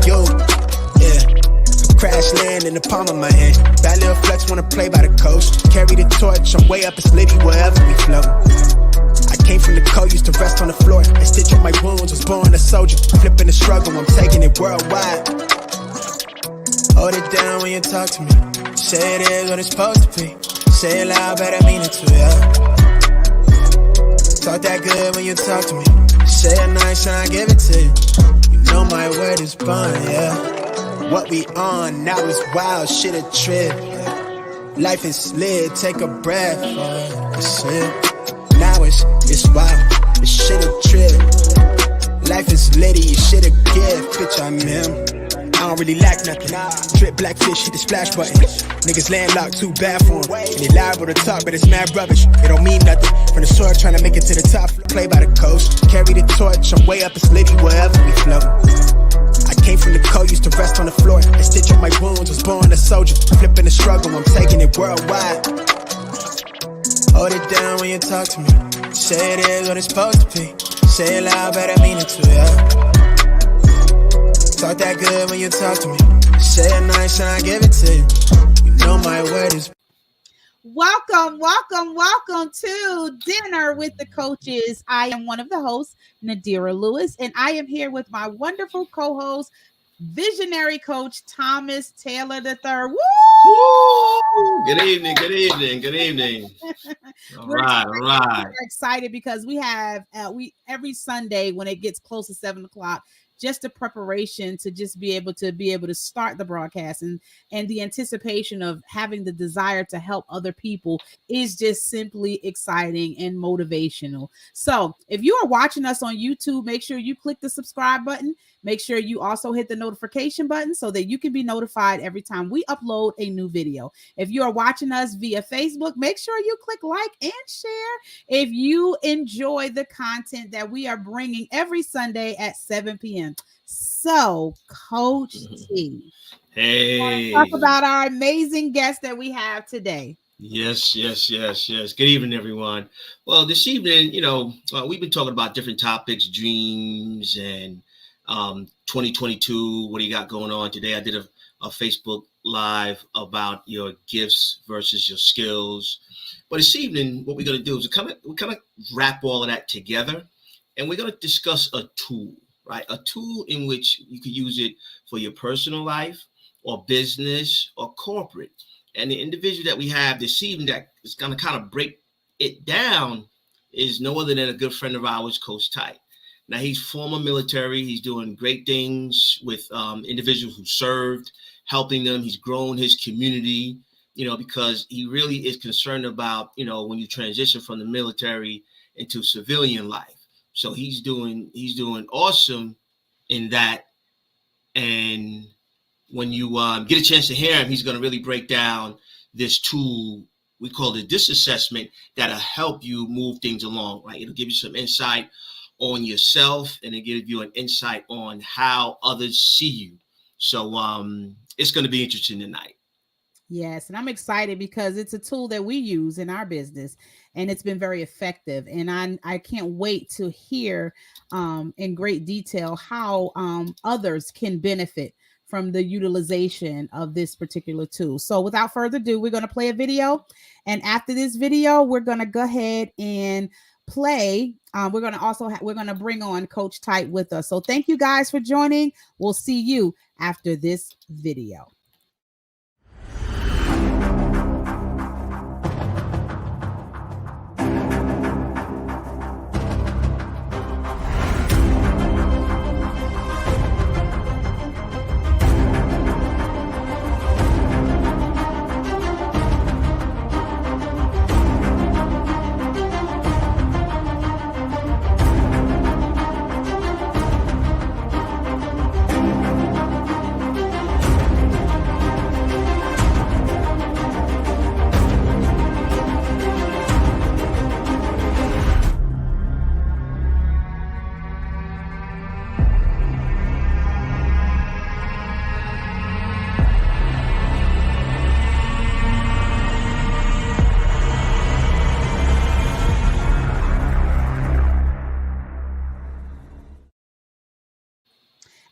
you. Yeah. Crash land in the palm of my hand. That little flex wanna play by the coast. Carry the torch, I'm way up, it's litty wherever we float. I came from the cold, used to rest on the floor and stitch up my wounds, was born a soldier. Flipping the struggle, I'm taking it worldwide. Hold it down when you talk to me. Say it is what it's supposed to be. Say it loud, but I mean it too, yeah. Talk that good when you talk to me. Say it nice and I give it to you. You know my word is bond, yeah. What we on now is wild, shit a trip. Life is slid, take a breath. That's it. Now it's wild, this shit a trip. Life is litty, shit a gift. Bitch, I'm him. I don't really lack nothing. Drip black fish, hit the splash button. Niggas landlocked, too bad for him. And they liable to talk, but it's mad rubbish. It don't mean nothing. From the soil, trying to make it to the top. Play by the coast. Carry the torch, I'm way up, it's litty wherever we float. I came from the cold, used to rest on the floor and stitch up my wounds, was born a soldier. Flipping the struggle, I'm taking it worldwide. Hold it down when you talk to me. Say it is what it's supposed to be. Say it loud, but I mean it too, yeah. Talk that good when you talk to me. Say it nice and I give it to you. You know my word is. Welcome to Dinner with the Coaches. I am one of the hosts, Nadira Lewis, and I am here with my wonderful co-host, visionary coach Thomas Taylor III. Woo! Good evening. All right. We're excited because we have every Sunday when it gets close to 7:00. Just the preparation to just be able to start the broadcast and the anticipation of having the desire to help other people is just simply exciting and motivational. So if you are watching us on YouTube, make sure you click the subscribe button. Make sure you also hit the notification button so that you can be notified every time we upload a new video. If you are watching us via Facebook, make sure you click like and share if you enjoy the content that we are bringing every Sunday at 7 p.m. So, Coach T, hey, talk about our amazing guest that we have today. Yes. Good evening, everyone. Well, this evening, we've been talking about different topics, dreams, and 2022. What do you got going on today? I did a Facebook Live about your gifts versus your skills. But this evening, what we're going to do is we kind of wrap all of that together, and we're going to discuss a tool. Right? A tool in which you could use it for your personal life or business or corporate. And the individual that we have this evening that is going to kind of break it down is no other than a good friend of ours, Coach Tite. Now, he's former military. He's doing great things with individuals who served, helping them. He's grown his community, because he really is concerned about, when you transition from the military into civilian life. So he's doing awesome in that. And when you get a chance to hear him, he's going to really break down this tool. We call it this assessment that'll help you move things along, right? It'll give you some insight on yourself, and it'll give you an insight on how others see you. So it's going to be interesting tonight. Yes, and I'm excited because it's a tool that we use in our business, and it's been very effective. And I can't wait to hear in great detail how others can benefit from the utilization of this particular tool. So without further ado, we're going to play a video. And after this video, we're going to go ahead and play. We're going to bring on Coach Tite with us. So thank you guys for joining. We'll see you after this video.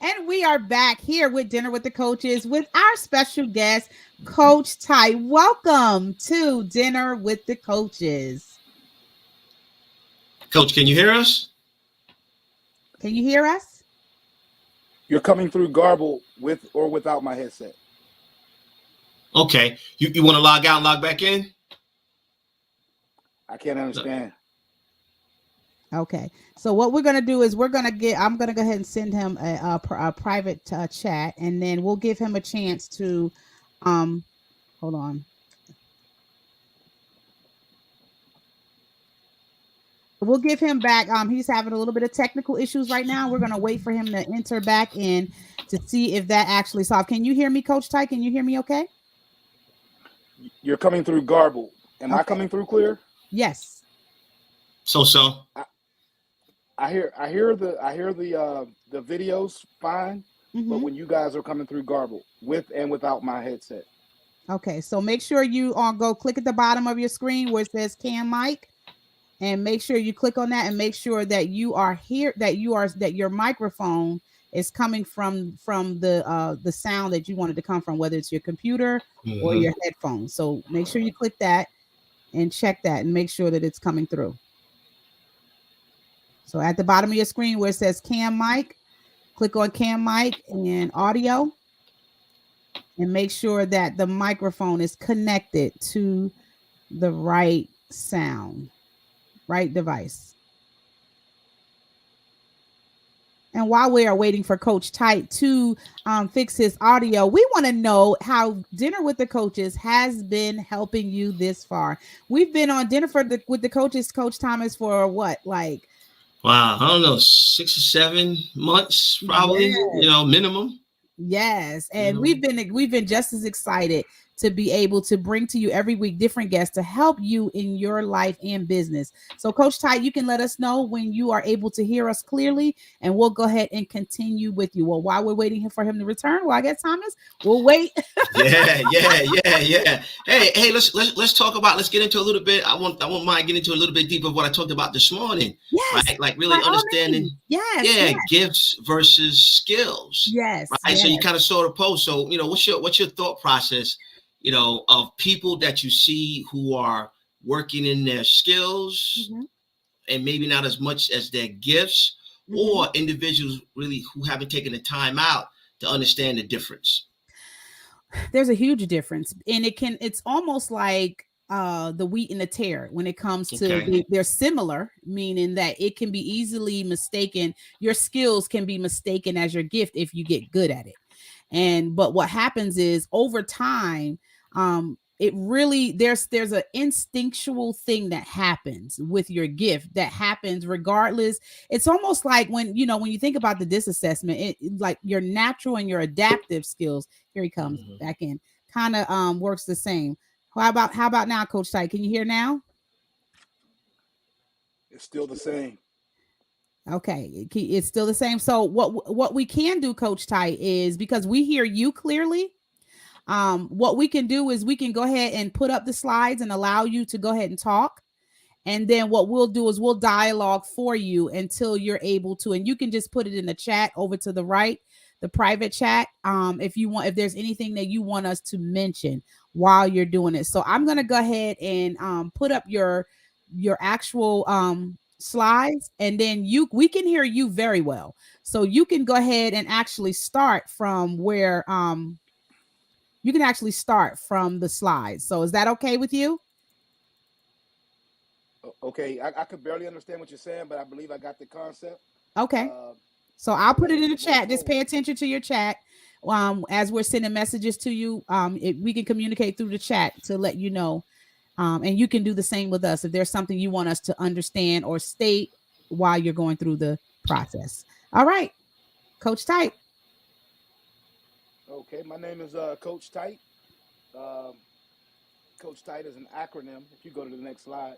And we are back here with Dinner with the Coaches with our special guest, Coach Tite. Welcome to Dinner with the Coaches. Coach, can you hear us? Can you hear us? You're coming through garbled with or without my headset. Okay. You want to log out and log back in? I can't understand. Okay. So what we're going to do is I'm going to go ahead and send him a private chat, and then we'll give him a chance to, hold on. We'll give him back. He's having a little bit of technical issues right now. We're going to wait for him to enter back in to see if that actually solved. Can you hear me, Coach Tite? Can you hear me okay? You're coming through garbled. Am Okay. I coming through clear? Yes. So. I hear the videos fine, but when you guys are coming through garbled with and without my headset. Okay, so make sure you go click at the bottom of your screen where it says Cam Mic, and make sure you click on that and make sure that you are here, that your microphone is coming from the sound that you wanted to come from, whether it's your computer or your headphones. So make sure you click that and check that and make sure that it's coming through. So at the bottom of your screen where it says Cam Mic, click on Cam Mic and audio, and make sure that the microphone is connected to the right sound, right device. And while we are waiting for Coach Tite to fix his audio, we want to know how Dinner with the Coaches has been helping you this far. We've been on Dinner with the Coaches, Coach Thomas, for what, like? Wow, I don't know, 6 or 7 months, probably, minimum. Yes, and we've been just as excited to be able to bring to you every week different guests to help you in your life and business. So, Coach Tite, you can let us know when you are able to hear us clearly, and we'll go ahead and continue with you. Well, while we're waiting for him to return, I guess, Thomas, we'll wait. Yeah. Hey, let's talk about. Let's get into a little bit. I won't mind getting into a little bit deeper of what I talked about this morning. Yes, right? Like really understanding. Yes. Gifts versus skills. Yes. Right. Yes. So you kind of saw the post. So what's your thought process? Of people that you see who are working in their skills and maybe not as much as their gifts, or individuals really who haven't taken the time out to understand the difference. There's a huge difference, and it's almost like the wheat and the tare when it comes to they're similar, meaning that it can be easily mistaken. Your skills can be mistaken as your gift if you get good at it. But what happens is over time, it really there's an instinctual thing that happens with your gift that happens regardless. It's almost like when you think about the DISC assessment, it like your natural and your adaptive skills, here he comes back in, kind of works the same. How about now, Coach Tite? Can you hear now? It's still the same. Okay, it's still the same. So what we can do, Coach Tite, is because we hear you clearly, what we can do is we can go ahead and put up the slides and allow you to go ahead and talk. And then what we'll do is we'll dialogue for you until you're able to, and you can just put it in the chat over to the right, the private chat. If there's anything that you want us to mention while you're doing it. So I'm going to go ahead and put up your actual slides, and then we can hear you very well. So you can go ahead and actually start from where you can actually start from the slides. So is that okay with you? Okay, I could barely understand what you're saying, but I believe I got the concept. Okay. So I'll put it in the chat. Just pay attention to your chat. As we're sending messages to you, we can communicate through the chat to let you know. And you can do the same with us if there's something you want us to understand or state while you're going through the process. All right, Coach Tite. Okay, my name is Coach Tite. Coach Tite is an acronym. If you go to the next slide,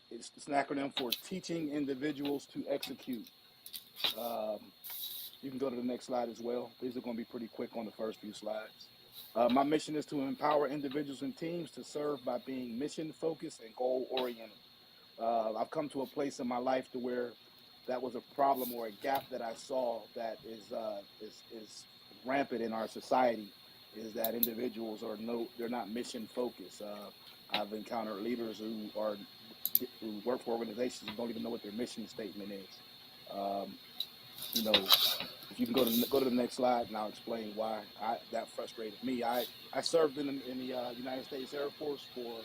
it's an acronym for teaching individuals to execute. You can go to the next slide as well. These are going to be pretty quick on the first few slides. My mission is to empower individuals and teams to serve by being mission focused and goal oriented. I've come to a place in my life to where that was a problem or a gap that I saw that is rampant in our society, is that individuals they're not mission focused. I've encountered leaders who work for organizations and don't even know what their mission statement is. Um, you know, if you can go to the next slide, and I'll explain why that frustrated me. I served in the United States Air Force for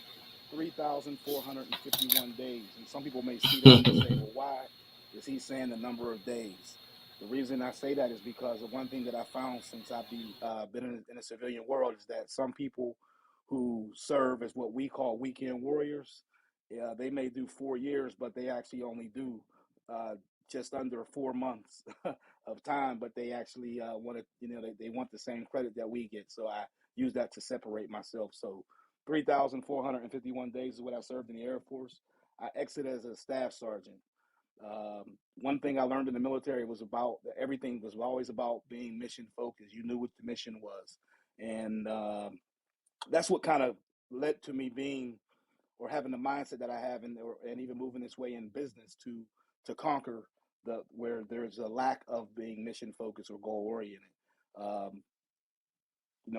3,451 days, and some people may see that and say, "Well, why is he saying the number of days?" The reason I say that is because the one thing that I found since I've been in the civilian world is that some people who serve as what we call weekend warriors, they may do 4 years, but they actually only do uh, just under 4 months of time, but they actually want to, they want the same credit that we get. So I use that to separate myself. So 3,451 days is what I served in the Air Force. I exited as a staff sergeant. One thing I learned in the military was about everything was always about being mission focused. You knew what the mission was, and that's what kind of led to me being or having the mindset that I have, and even moving this way in business to conquer where there's a lack of being mission focused or goal oriented. Um,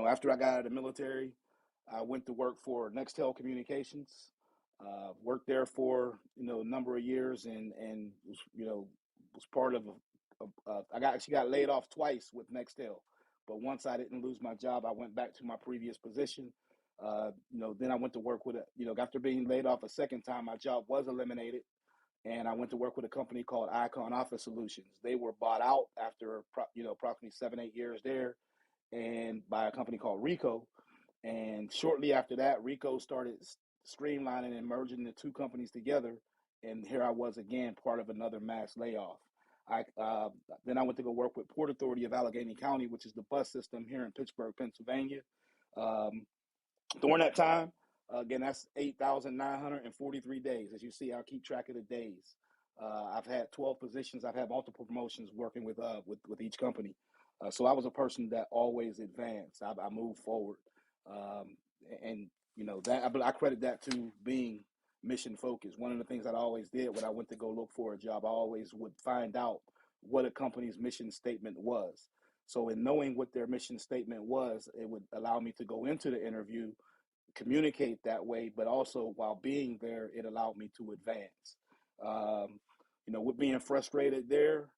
After I got out of the military, I went to work for Nextel Communications. Worked there for a number of years, and was part of actually got laid off twice with Nextel. But once I didn't lose my job, I went back to my previous position. Then I went to work with after being laid off a second time, my job was eliminated, and I went to work with a company called Icon Office Solutions. They were bought out after approximately 7-8 years there, and by a company called Rico. And shortly after that, Rico started streamlining and merging the two companies together. And here I was again, part of another mass layoff. I Then I went to go work with Port Authority of Allegheny County, which is the bus system here in Pittsburgh, Pennsylvania. Um, During that time, again, that's 8,943 days. As you see, I'll keep track of the days. I've had 12 positions. I've had multiple promotions working with each company. So I was a person that always advanced. I moved forward, um, and I credit that to being mission focused. One of the things that I always did when I went to go look for a job, I always would find out what a company's mission statement was. So in knowing what their mission statement was, it would allow me to go into the interview, communicate that way, but also while being there, it allowed me to advance. Um, with being frustrated there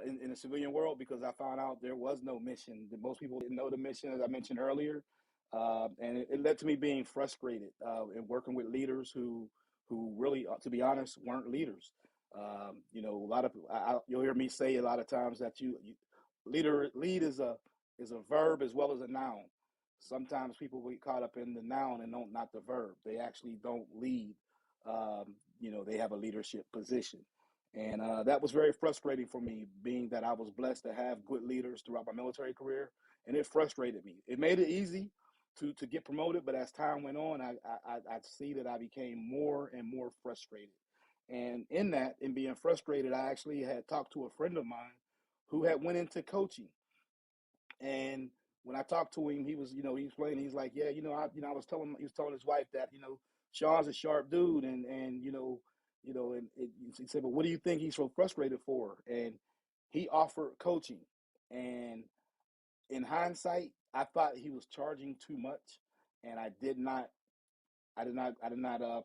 in the civilian world, because I found out there was no mission. Most people didn't know the mission, as I mentioned earlier, and it led to me being frustrated and working with leaders who really, to be honest, weren't leaders. A lot of you'll hear me say a lot of times that lead is a verb as well as a noun. Sometimes people get caught up in the noun and don't not the verb. They actually don't lead. They have a leadership position, and that was very frustrating for me, being that I was blessed to have good leaders throughout my military career, and it frustrated me. It made it easy to get promoted, but as time went on, I see that I became more and more frustrated. And in being frustrated, I actually had talked to a friend of mine who had went into coaching. And when I talked to him, he was, he explained, he's like, yeah, I was telling, he was telling his wife that, Sean's a sharp dude. He said, but what do you think he's so frustrated for? And he offered coaching. And in hindsight, I thought he was charging too much, and I did not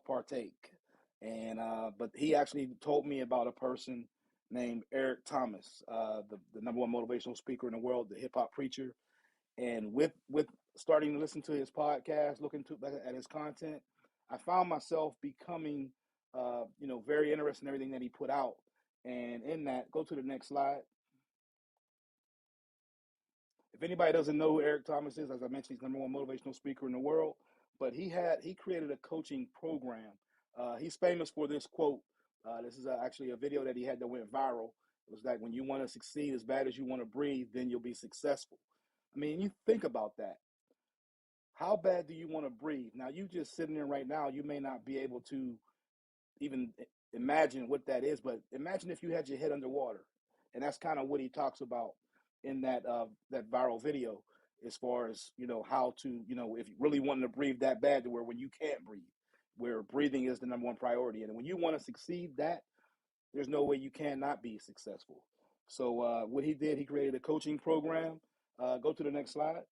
partake. And but he actually told me about a person named Eric Thomas, the number one motivational speaker in the world, the hip hop preacher. And with starting to listen to his podcast, looking at his content, I found myself becoming, very interested in everything that he put out. And in that, go to the next slide. If anybody doesn't know who Eric Thomas is, as I mentioned, he's number one motivational speaker in the world. But he created a coaching program. He's famous for this quote. This is actually a video that he had that went viral. It was like, when you want to succeed as bad as you want to breathe, then you'll be successful. I mean, you think about that. How bad do you want to breathe? Now, you just sitting there right now, you may not be able to even imagine what that is, but imagine if you had your head underwater. And that's kind of what he talks about in that viral video, as far as, how to, if you really want to breathe that bad, to where when you can't breathe, where breathing is the number one priority. And when you want to succeed that, there's no way you cannot be successful. So what he did, he created a coaching program. Go to the next slide.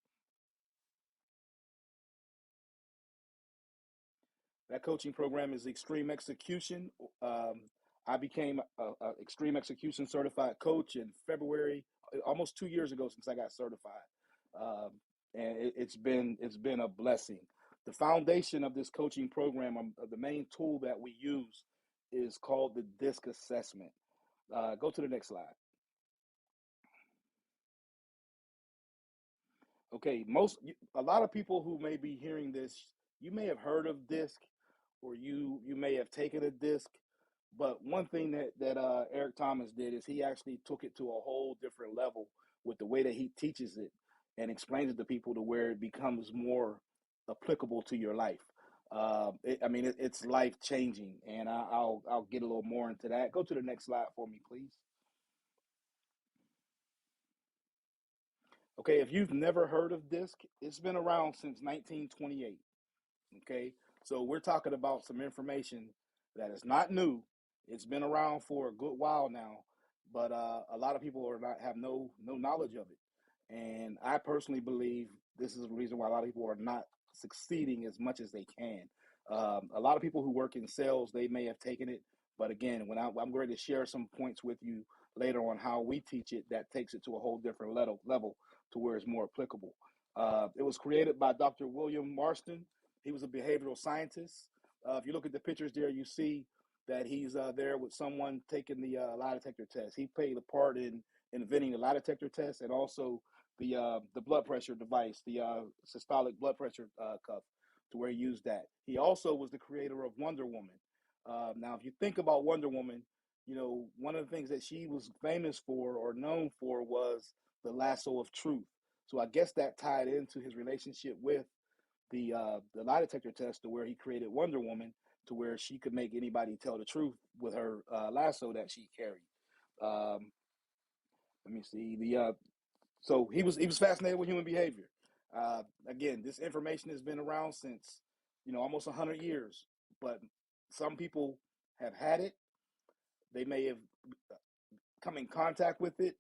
That coaching program is Extreme Execution. I became a Extreme Execution certified coach in February, almost 2 years ago since I got certified, and it's been a blessing. The foundation of this coaching program, the main tool that we use, is called the DISC assessment. Go to the next slide. Okay, a lot of people who may be hearing this, you may have heard of DISC, or you may have taken a DISC. But one thing that Eric Thomas did is he actually took it to a whole different level with the way that he teaches it and explains it to people to where it becomes more applicable to your life. It's life changing, and I'll get a little more into that. Go to the next slide for me, please. Okay, if you've never heard of DISC, it's been around since 1928. Okay, so we're talking about some information that is not new. It's been around for a good while now, but a lot of people have no knowledge of it. And I personally believe this is the reason why a lot of people are not succeeding as much as they can. A lot of people who work in sales, they may have taken it, but again, I'm going to share some points with you later on how we teach it that takes it to a whole different level to where it's more applicable. It was created by Dr. William Marston. He was a behavioral scientist. If you look at the pictures there, you see that he's there with someone taking the lie detector test. He played a part in inventing the lie detector test and also the blood pressure device, the systolic blood pressure cuff, to where he used that. He also was the creator of Wonder Woman. Now, if you think about Wonder Woman, you know, one of the things that she was famous for or known for was the lasso of truth. So I guess that tied into his relationship with the lie detector test, to where he created Wonder Woman, to where she could make anybody tell the truth with her lasso that she carried. Um, let me see so he was fascinated with human behavior. Again, this information has been around since almost 100 years, but some people have had it. They may have come in contact with it,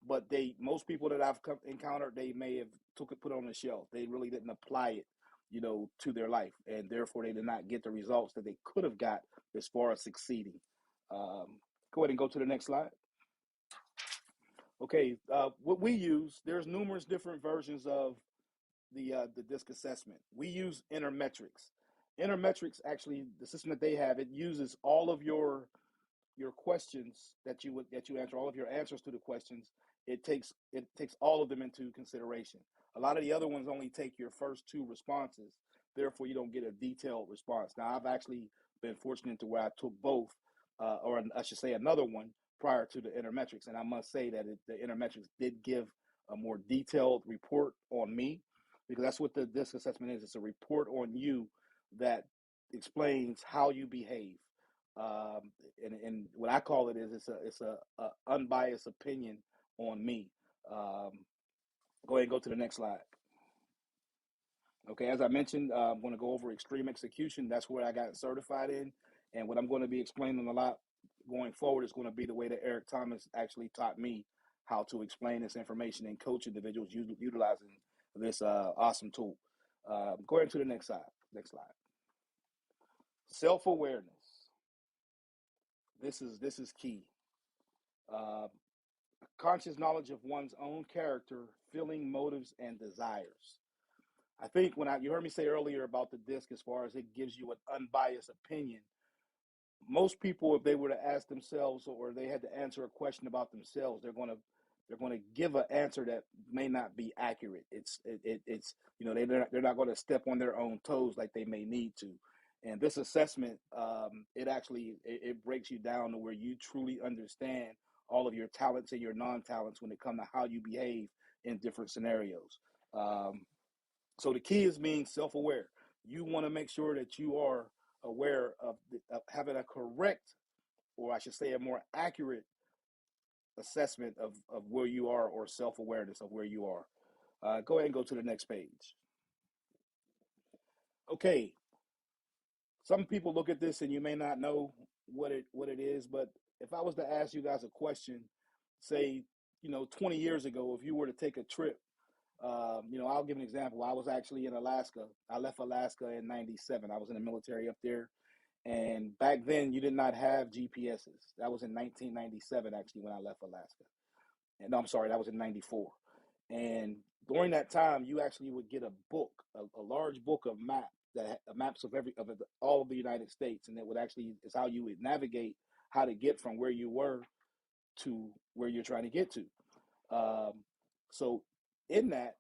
but most people that I've encountered, they may have put it on the shelf. They really didn't apply it, to their life, and therefore they did not get the results that they could have got as far as succeeding. Go ahead and go to the next slide. Okay, what we use, there's numerous different versions of the DISC assessment. We use Intermetrics. Intermetrics, actually, the system that they have, it uses all of your questions that you answer, all of your answers to the questions. It takes all of them into consideration. A lot of the other ones only take your first two responses, therefore you don't get a detailed response. Now, I've actually been fortunate to where I took both, or I should say another one prior to the Intermetrics, and I must say that the Intermetrics did give a more detailed report on me, because that's what the DISC assessment is. It's a report on you that explains how you behave. And what I call it is it's a unbiased opinion on me. Go ahead and go to the next slide. Okay, as I mentioned, I'm going to go over extreme execution. That's where I got certified in, and what I'm going to be explaining a lot going forward is going to be the way that Eric Thomas actually taught me how to explain this information and coach individuals utilizing this awesome tool. Go ahead to the next slide. Next slide. Self-awareness. This is key. Conscious knowledge of one's own character, feeling, motives, and desires. I think you heard me say earlier about the DISC, as far as it gives you an unbiased opinion. Most people, if they were to ask themselves, or they had to answer a question about themselves, they're going to give an answer that may not be accurate. It's they're not going to step on their own toes like they may need to. And this assessment, it breaks you down to where you truly understand all of your talents and your non-talents when it comes to how you behave in different scenarios. So the key is being self-aware. You want to make sure that you are aware of having a correct, or I should say a more accurate assessment of where you are, or self-awareness of where you are. Go ahead and go to the next page. Okay. Some people look at this and you may not know what it is, but if I was to ask you guys a question, say, 20 years ago, if you were to take a trip, I'll give an example. I was actually in Alaska. I left Alaska in '97. I was in the military up there. And back then, you did not have GPSs. That was in 1997, actually, when I left Alaska. And no, I'm sorry, that was in '94. And during that time, you actually would get a book, a large book of maps of all of the United States, and it would actually is how you would navigate how to get from where you were to where you're trying to get to. So in that,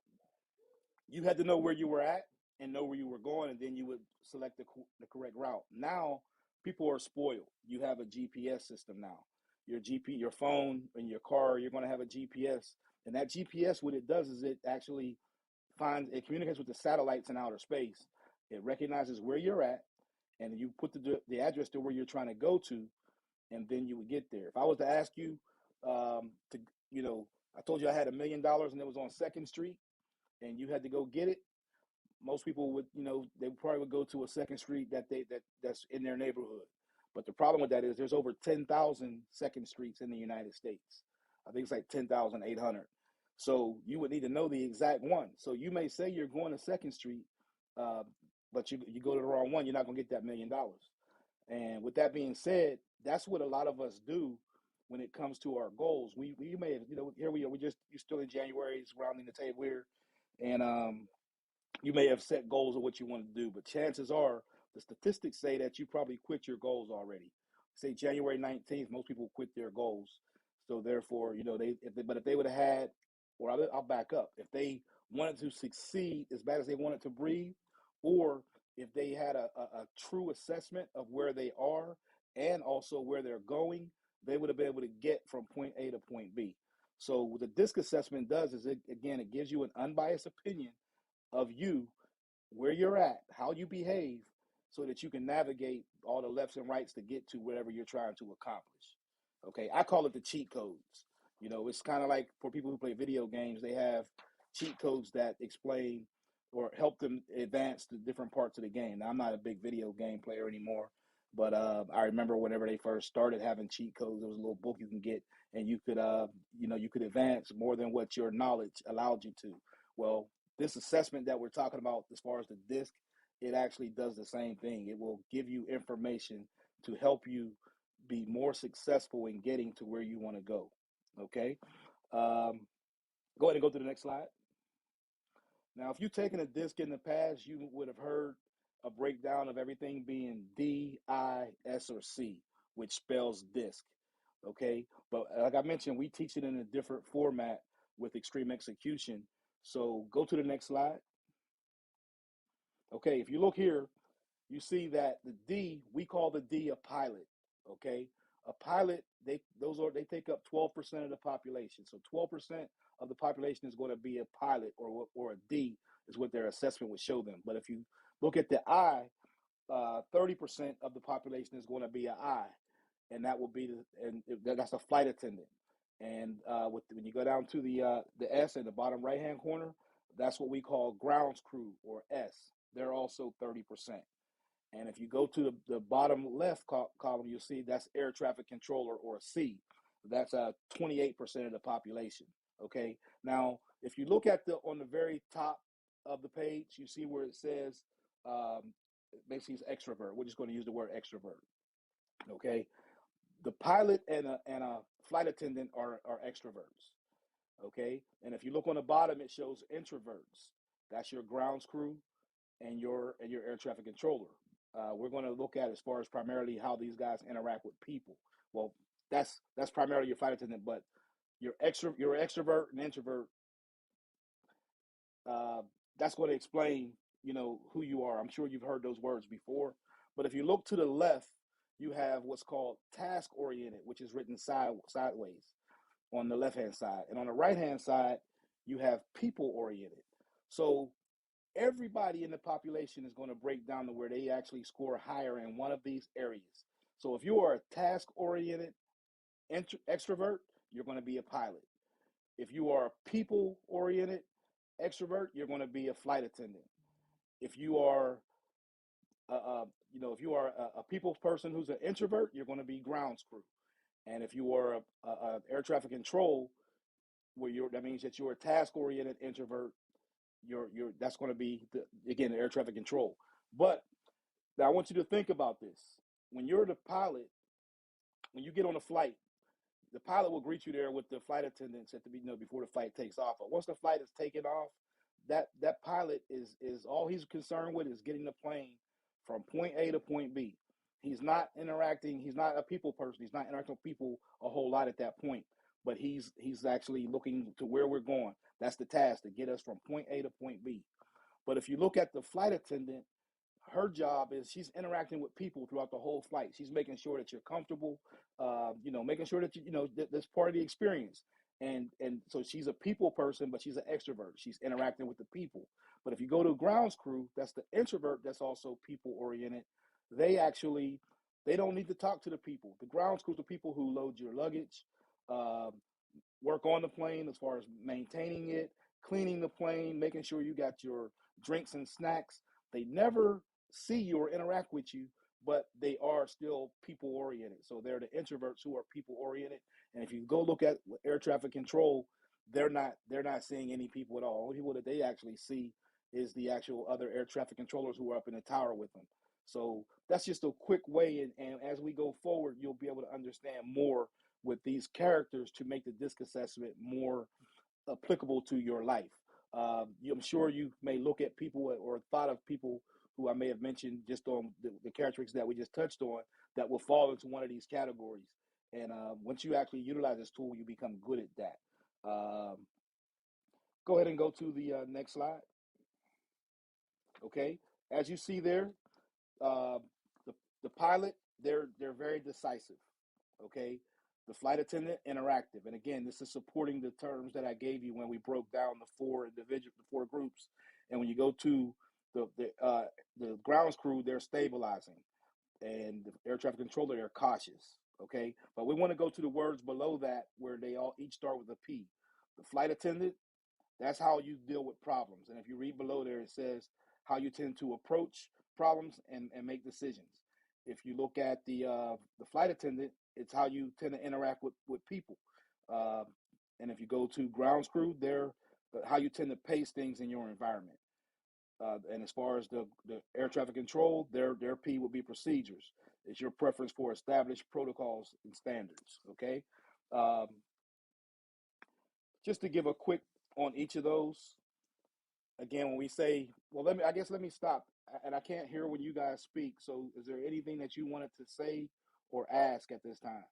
you had to know where you were at and know where you were going, and then you would select the correct route. Now, people are spoiled. You have a GPS system now. Your phone and your car, you're going to have a GPS, and that GPS, what it does is it actually it communicates with the satellites in outer space. It recognizes where you're at, and you put the address to where you're trying to go to, and then you would get there. If I was to ask you, I told you I had $1,000,000 and it was on Second Street, and you had to go get it. Most people would, they probably would go to a Second Street that's in their neighborhood. But the problem with that is there's over 10,000 Second Streets in the United States. I think it's like 10,800. So you would need to know the exact one. So you may say you're going to Second Street, but you go to the wrong one. You're not going to get that $1,000,000. And with that being said, that's what a lot of us do when it comes to our goals. We may have, here we are. You're still in January, surrounding the table here, and you may have set goals of what you want to do, but chances are the statistics say that you probably quit your goals already. Say January 19th, most people quit their goals. So therefore, if they would have had, or I'll back up, if they wanted to succeed as bad as they wanted to breathe, or if they had a true assessment of where they are and also where they're going, they would have been able to get from point A to point B. So what the DISC assessment does is, it gives you an unbiased opinion of you, where you're at, how you behave, so that you can navigate all the lefts and rights to get to whatever you're trying to accomplish. Okay, I call it the cheat codes. It's kind of like for people who play video games, they have cheat codes that explain or help them advance to different parts of the game. Now, I'm not a big video game player anymore, but I remember whenever they first started having cheat codes, there was a little book you can get, and you could advance more than what your knowledge allowed you to. Well, this assessment that we're talking about, as far as the DISC, it actually does the same thing. It will give you information to help you be more successful in getting to where you want to go. Okay. Go ahead and go to the next slide. Now, if you've taken a DISC in the past, you would have heard a breakdown of everything being D, I, S, or C, which spells DISC. Okay. But like I mentioned, we teach it in a different format with extreme execution. So go to the next slide. Okay, if you look here, you see that the D, we call the D a pilot. Okay, a pilot, they take up 12% of the population. So 12% of the population is going to be a pilot, or a D is what their assessment would show them. But if you look at the I, 30% of the population is going to be an I, and that will be that's a flight attendant. And when you go down to the S in the bottom right hand corner, that's what we call grounds crew, or S. They're also 30%. And if you go to the bottom left column, you'll see that's air traffic controller, or a C. That's 28% of the population. Okay. Now, if you look at on the very top of the page, you see where it says basically it's extrovert. We're just going to use the word extrovert. Okay. The pilot and a flight attendant are extroverts. Okay. And if you look on the bottom, it shows introverts. That's your grounds crew and your air traffic controller. We're going to look at, as far as primarily how these guys interact with people. Well, that's primarily your flight attendant, but your extrovert and introvert, that's going to explain, who you are. I'm sure you've heard those words before. But if you look to the left, you have what's called task oriented, which is written sideways on the left hand side. And on the right hand side, you have people oriented. So everybody in the population is going to break down to where they actually score higher in one of these areas. So if you are a task-oriented extrovert, you're going to be a pilot. If you are a people-oriented extrovert, you're going to be a flight attendant. If you are, if you are a people's person who's an introvert, you're going to be grounds crew. And if you are a air traffic control, that means that you're a task oriented introvert. That's going to be again the air traffic control. But now I want you to think about this: when you're the pilot, when you get on a flight, the pilot will greet you there with the flight attendants at the before the flight takes off. But once the flight is taken off, that pilot is all he's concerned with is getting the plane from point A to point B. He's not interacting. He's not a people person. He's not interacting with people a whole lot at that point. But he's actually looking to where we're going. That's the task, to get us from point A to point B. But if you look at the flight attendant, her job is she's interacting with people throughout the whole flight. She's making sure that you're comfortable, making sure that that's part of the experience. And so she's a people person, but she's an extrovert. She's interacting with the people. But if you go to grounds crew, that's the introvert that's also people oriented. They don't need to talk to the people. The grounds crew, the people who load your luggage, work on the plane as far as maintaining it, cleaning the plane, making sure you got your drinks and snacks. They never see you or interact with you, but they are still people oriented. So they're the introverts who are people oriented. And if you go look at air traffic control, they're not seeing any people at all. Only people that they actually see is the actual other air traffic controllers who are up in the tower with them. So that's just a quick way. And as we go forward, you'll be able to understand more with these characters to make the DISC assessment more applicable to your life. I'm sure you may look at people or thought of people who I may have mentioned just on the characteristics that we just touched on that will fall into one of these categories. And once you actually utilize this tool, you become good at that. Go ahead and go to the next slide. Okay, as you see there, the pilot, they're very decisive. Okay, the flight attendant, interactive. And again, this is supporting the terms that I gave you when we broke down the four groups. And when you go to the grounds crew, they're stabilizing, and the air traffic controller, they're cautious. Okay, but we want to go to the words below that where they all each start with a P. The flight attendant, that's how you deal with problems. And if you read below there, it says how you tend to approach problems and make decisions. If you look at the flight attendant, it's how you tend to interact with people. And if you go to grounds crew, they're how you tend to pace things in your environment. And as far as the air traffic control, their P would be procedures. It's your preference for established protocols and standards. Okay. Just to give a quick on each of those. Again, when we say, well, let me stop. And I can't hear when you guys speak. So is there anything that you wanted to say or ask at this time?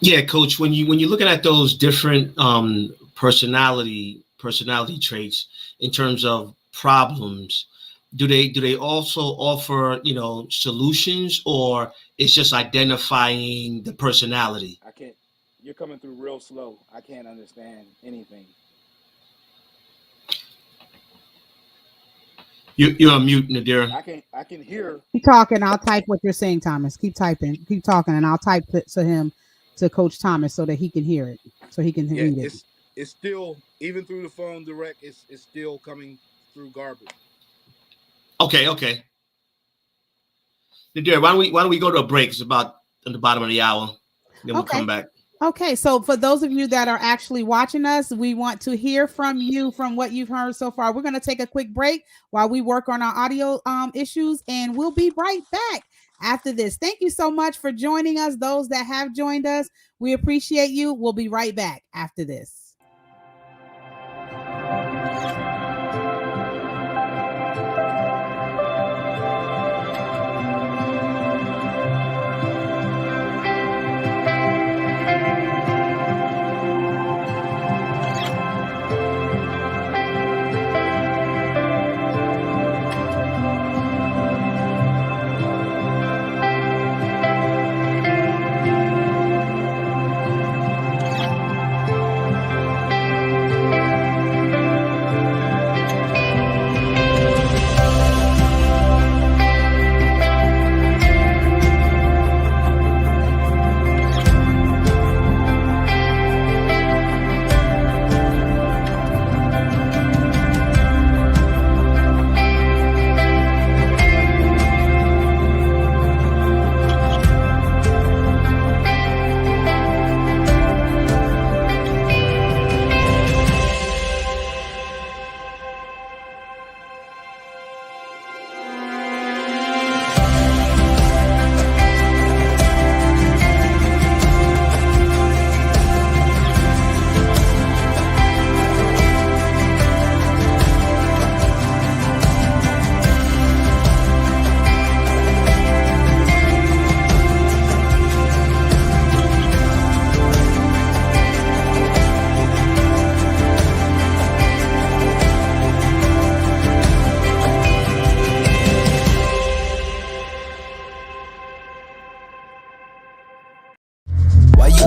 Yeah, Coach, when you're looking at those different personality traits in terms of problems, do they also offer, solutions, or it's just identifying the personality? I can't. You're coming through real slow. I can't understand anything. You're on mute, Nadir. I can hear. Keep talking. I'll type what you're saying, Thomas. Keep typing. Keep talking, and I'll type it to Coach Thomas so that he can hear it, so he can read it. It's still, even through the phone direct, it's still coming through garbage. Okay. Nadir, why don't we go to a break? It's about at the bottom of the hour. Then we'll come back. Okay, so for those of you that are actually watching us, we want to hear from you from what you've heard so far. We're going to take a quick break while we work on our audio issues, and we'll be right back after this. Thank you so much for joining us. Those that have joined us, we appreciate you. We'll be right back after this.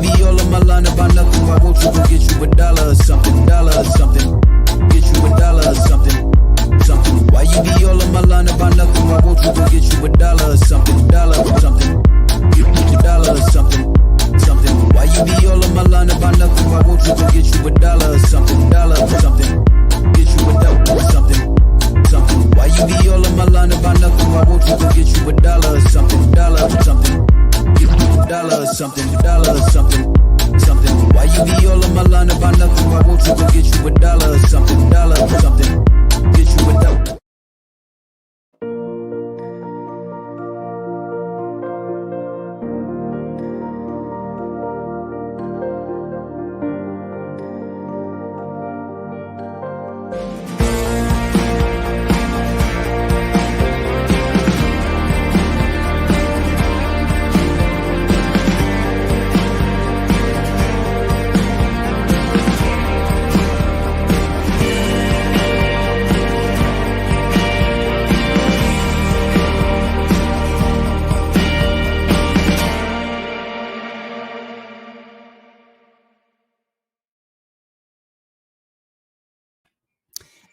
you be all on my line about nothing? Why won't you go get you $1 or something? Dollar or something. Get you $1 or something. Something. Why you be all on my line about nothing? Why won't you go get you $1 or something? Dollar or something. Get you $1 or something. Something. Why you be all on my line about nothing? Why won't you go get you $1 or something? Dollar or something. Get you $1 or something. Something. Why you be all on my line about nothing? Why won't you go get you $1 or something? Dollar or something. Get you $1 or something. Dollar or something. Something. Why you be all on my line about nothing? Why won't you go get you $1 or something? Dollar or something. Get you $1.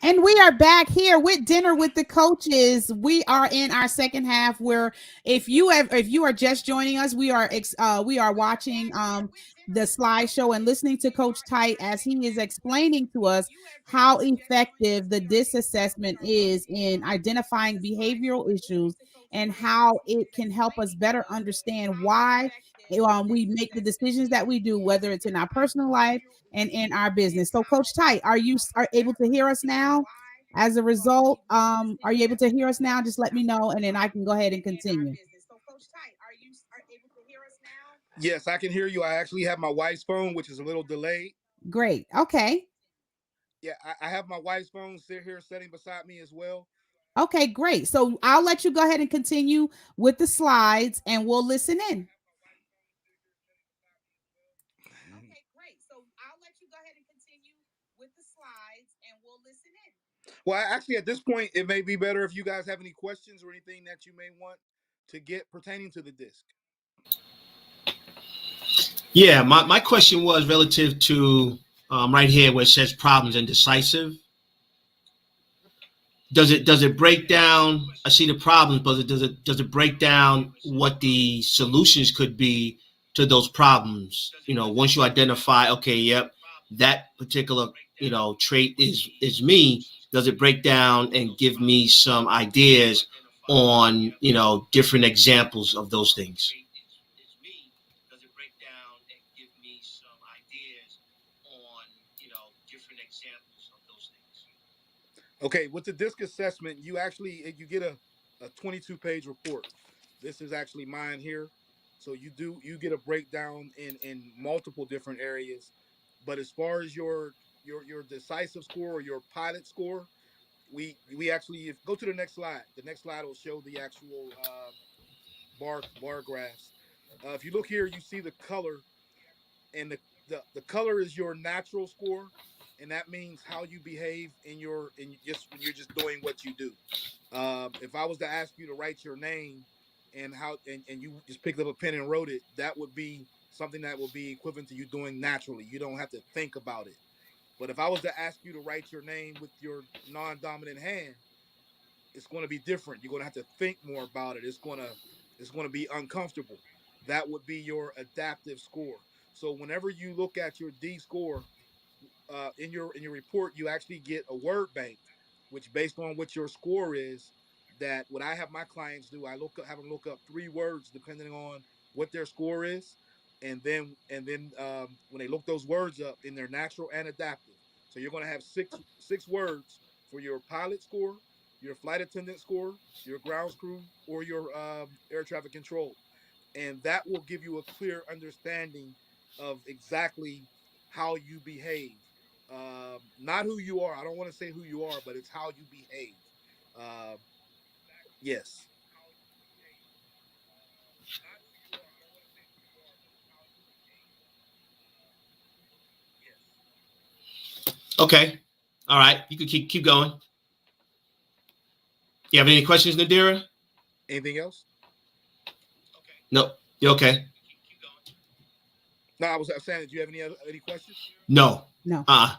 And we are back here with dinner with the coaches. We are in our second half. Where if you are just joining us, we are watching the slideshow and listening to Coach Tite as he is explaining to us how effective the DISC assessment is in identifying behavioral issues and how it can help us better understand why we make the decisions that we do, whether it's in our personal life and in our business. So, Coach Tite, are able to hear us now? As a result, are you able to hear us now? Just let me know, and then I can go ahead and continue. Yes, I can hear you. I actually have my wife's phone, which is a little delayed. Great. Okay. Yeah, I have my wife's phone sitting beside me as well. Okay, great. So I'll let you go ahead and continue with the slides, and we'll listen in. Okay, great. So I'll let you go ahead and continue with the slides, and we'll listen in. Well, actually, at this point, it may be better if you guys have any questions or anything that you may want to get pertaining to the disc. Yeah, my question was relative to right here where it says problems and decisive. Does it break down? I see the problems, but does it break down what the solutions could be to those problems? Once you identify, okay, yep, that particular trait is me. Does it break down and give me some ideas on different examples of those things? Okay, with the disc assessment, you get a 22-page report. This is actually mine here. So you get a breakdown in multiple different areas. But as far as your decisive score or your pilot score, we actually go to the next slide. The next slide will show the actual bar graphs. If you look here, you see the color, and the color is your natural score, and that means how you behave in just when you're just doing what you do. If I was to ask you to write your name and you just picked up a pen and wrote it, that would be something that would be equivalent to you doing naturally. You don't have to think about it. But if I was to ask you to write your name with your non-dominant hand, it's going to be different. You're going to have to think more about it. It's going to be uncomfortable. That would be your adaptive score. So whenever you look at your D score in your report, you actually get a word bank, which based on what your score is. That what I have my clients do, have them look up 3 words depending on what their score is, and then when they look those words up in their natural and adaptive. So you're going to have six words for your pilot score, your flight attendant score, your ground crew, or your air traffic control, and that will give you a clear understanding of exactly how you behave. Not who you are. I don't want to say who you are, but it's how you behave. Uh, yes. Okay, all right, you can keep going. You have any questions, Nadira? Anything else? No, you're okay. No, I was saying, do you have any questions? No. No. Uh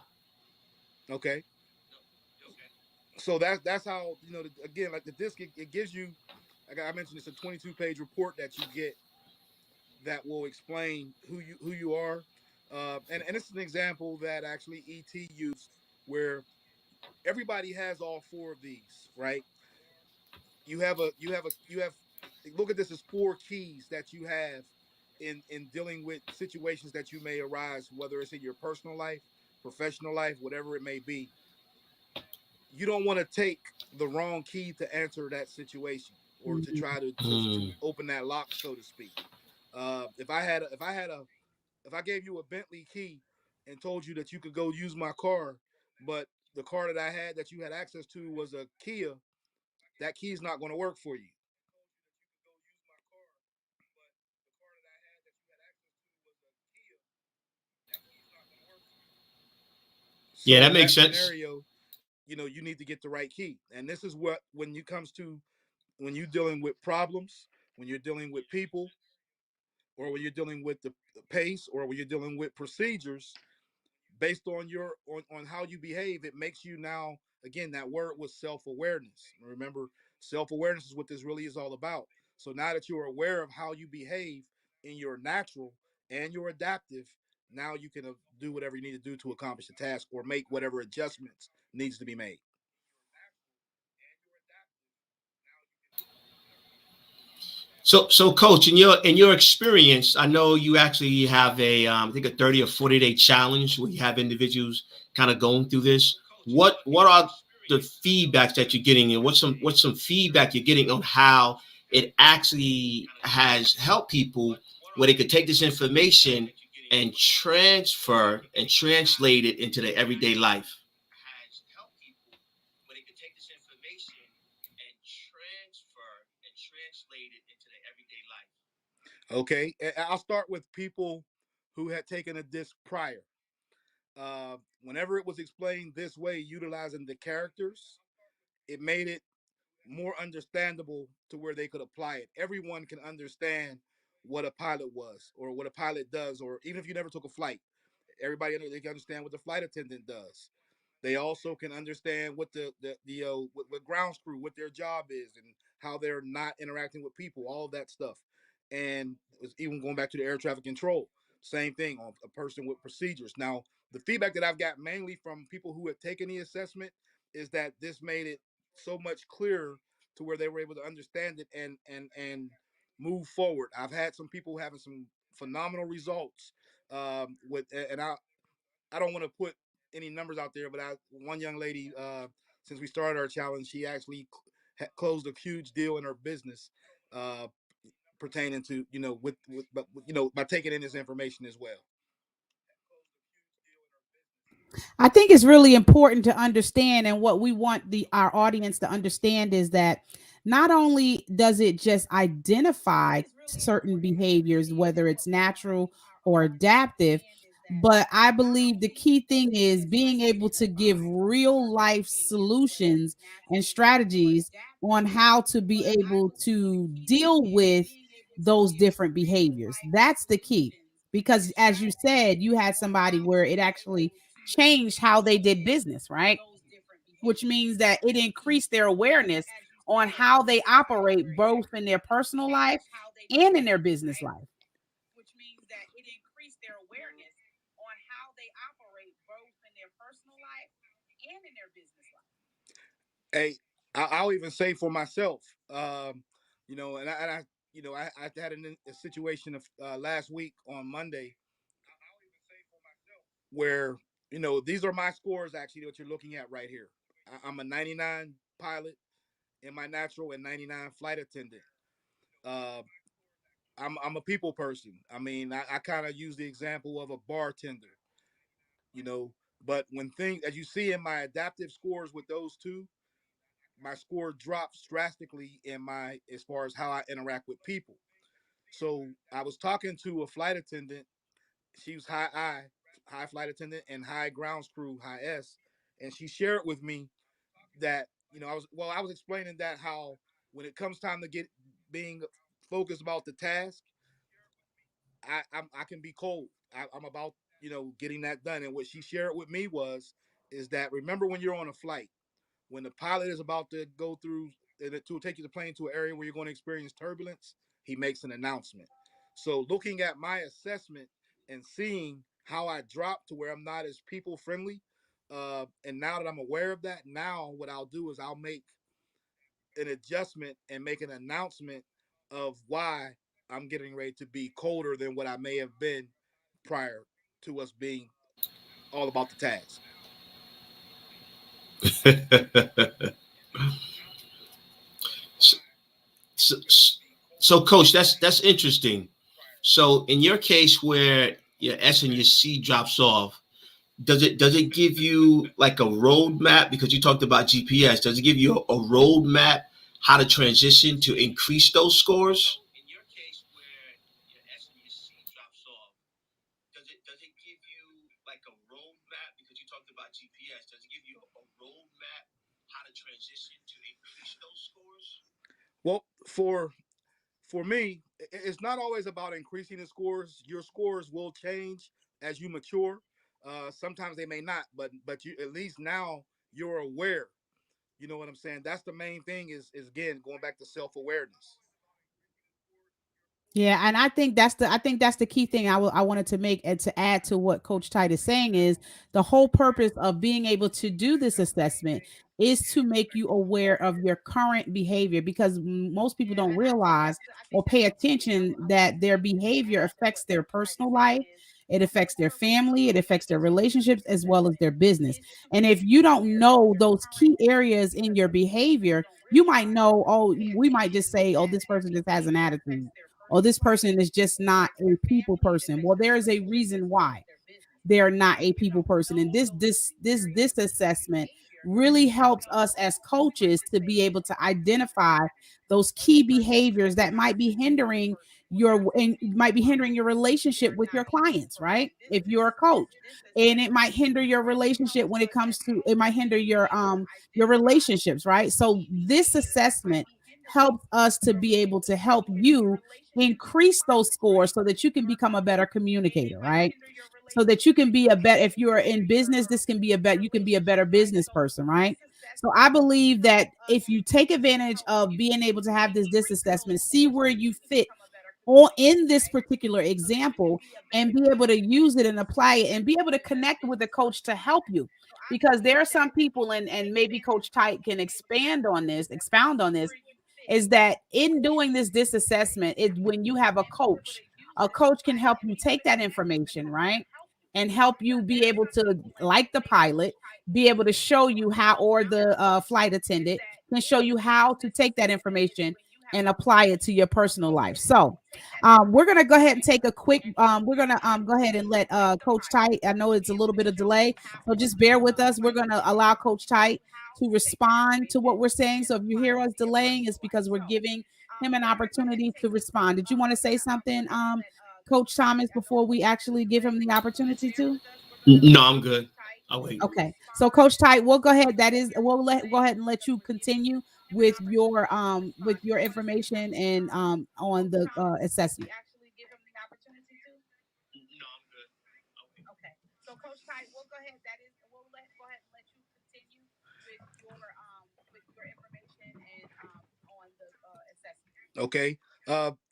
Okay, so that's how again, like the disc, it gives you, like I mentioned, it's a 22-page report that you get that will explain who you are, and it's an example that actually ET used, where everybody has all four of these, right? You have look at this as four keys that you have in dealing with situations that you may arise, whether it's in your personal life, professional life, whatever it may be. You don't want to take the wrong key to answer that situation, or to try to mm. open that lock, so to speak. If I gave you a Bentley key and told you that you could go use my car, but the car that I had that you had access to was a Kia, that key is not going to work for you. Yeah, So that in makes that sense. scenario, you need to get the right key. And this is what, when you comes to, when you're dealing with problems, when you're dealing with people, or when you're dealing with the pace, or when you're dealing with procedures, based on on how you behave, it makes you now, again, that word was self-awareness. Remember, self-awareness is what this really is all about. So now that you're aware of how you behave in your natural and your adaptive, now you can do whatever you need to do to accomplish the task, or make whatever adjustments needs to be made. So, coach, in your experience, I know you actually have a, I think a 30 or 40 day challenge where you have individuals kind of going through this. What are the feedbacks that you're getting, and what's some feedback you're getting on how it actually has helped people, where they could take this information and transfer and translate it into their everyday life? Okay, I'll start with people who had taken a disc prior. Whenever it was explained this way, utilizing the characters, it made it more understandable to where they could apply it. Everyone can understand what a pilot was, or what a pilot does, or even if you never took a flight, everybody, they can understand what the flight attendant does. They also can understand what what ground crew, what their job is, and how they're not interacting with people, all of that stuff. And even going back to the air traffic control, same thing on a person with procedures. Now, the feedback that I've got mainly from people who have taken the assessment is that this made it so much clearer to where they were able to understand it and move forward. I've had some people having some phenomenal results, with, and I don't want to put any numbers out there, but one young lady, since we started our challenge, she actually closed a huge deal in her business, uh, pertaining to, but by taking in this information as well. I think it's really important to understand, and what we want the our audience to understand is that not only does it just identify certain behaviors, whether it's natural or adaptive, but I believe the key thing is being able to give real life solutions and strategies on how to be able to deal with those different behaviors. That's the key. Because as you said, you had somebody where it actually changed how they did business, right? Which means that it increased their awareness on how they operate both in their personal life and in their business life. Hey, I'll even say for myself, I had a situation of, last week on Monday, where, these are my scores actually that you're looking at right here. I'm a 99 pilot in my natural, and 99 flight attendant. Uh, I'm a people person. I mean, I kind of use the example of a bartender, you know. But when things, as you see in my adaptive scores with those two, my score drops drastically in my, as far as how I interact with people. So I was talking to a flight attendant. She was high flight attendant, and high grounds crew, high S, and she shared with me that, I was explaining that how, when it comes time to get being focused about the task, I can be cold. I'm about getting that done. And what she shared with me is that remember when you're on a flight, when the pilot is about to go through to take you the plane to an area where you're going to experience turbulence, he makes an announcement. So looking at my assessment and seeing how I dropped to where I'm not as people friendly, and now that I'm aware of that, now what I'll do is I'll make an adjustment and make an announcement of why I'm getting ready to be colder than what I may have been prior to us being all about the task. so, so, so, coach, that's interesting. So in your case where your S and your C drops off, does it give you like a roadmap? Because you talked about GPS. Does it give you a roadmap how to transition to increase those scores? Does it give you like a roadmap? Because you talked about GPS. Does it give you a roadmap how to transition to increase those scores? Well, for me, it's not always about increasing the scores. Your scores will change as you mature. Sometimes they may not, but you at least now you're aware. You know what I'm saying? That's the main thing. Is again going back to self awareness. Yeah, and I think that's the key thing I wanted to make and to add to what Coach Tite is saying is the whole purpose of being able to do this assessment is to make you aware of your current behavior because most people don't realize or pay attention that their behavior affects their personal life, it affects their family, it affects their relationships as well as their business. And if you don't know those key areas in your behavior, you might know, oh, we might just say, oh, this person just has an attitude or this person is just not a people person. Well, there is a reason why they're not a people person. And this assessment really helps us as coaches to be able to identify those key behaviors that might be hindering your relationship with your clients, right? If you're a coach. And it might hinder your relationship when it comes to it might hinder your relationships, right? So this assessment helps us to be able to help you increase those scores so that you can become a better communicator, right? So that you can be a better if you're in business, this can be a better you can be a better business person, right? So I believe that if you take advantage of being able to have this assessment, see where you fit or in this particular example and be able to use it and apply it and be able to connect with a coach to help you because there are some people and maybe Coach Tite can expound on this is that in doing this assessment it when you have a coach can help you take that information, right, and help you be able to, like the pilot, be able to show you how, or the flight attendant can show you how to take that information and apply it to your personal life. So we're gonna go ahead and take a quick we're gonna go ahead and let Coach Tite, I know it's a little bit of delay, so just bear with us. We're gonna allow Coach Tite to respond to what we're saying. So if you hear us delaying, it's because we're giving him an opportunity to respond. Did you want to say something, Coach Thomas, before we actually give him the opportunity to? No, I'm good. I'll wait. Okay. So Coach Tite, we'll go ahead. Go ahead and let you continue with your information and on the assessment. No, I'm good. I'll wait. Okay. So Coach Tite, we'll go ahead. That is we'll let go ahead and let you continue with your information and on the assessment. Okay.